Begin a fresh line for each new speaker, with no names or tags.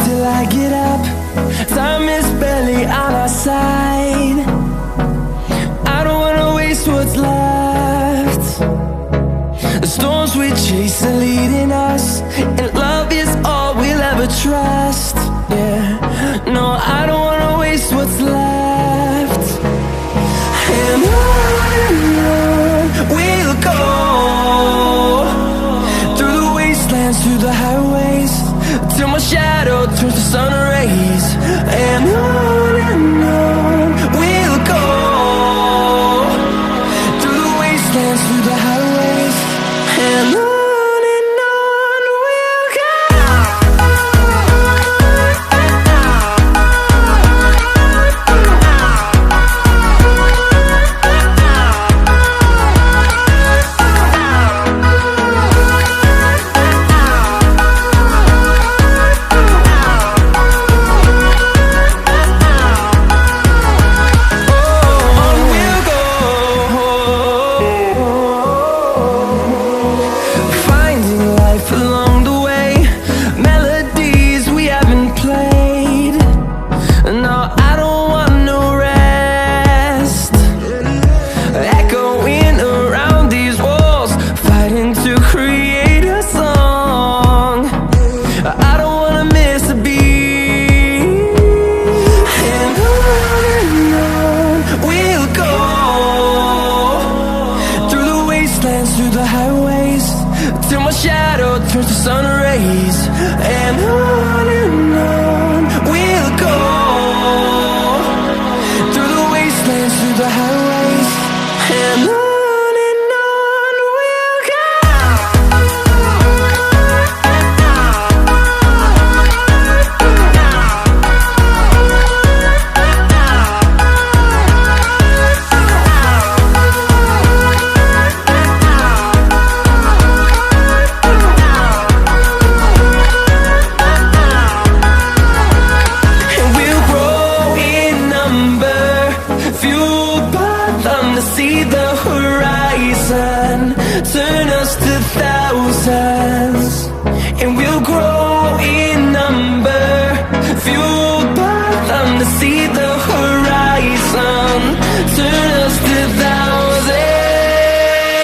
till I get up. Time is barely on our side. I don't wanna waste what's left. The storms we chase are leading us, and love is all we'll ever trust. Yeah, no, I don't wanna waste what's left. And on we'll go, through the wastelands, through the highways, till my shadow turns to sun rays. And on we'll go, through the wastelands, through the highways, and on we'll go. Along the way, melodies we haven't played. No, I don't want no rest. Echoing around these walls, fighting to create a song. I don't wanna miss a beat. And on we'll go, through the wastelands, through the highways, till my shadow turns to sun rays. And on we'll go, through the wastelands, through the highways.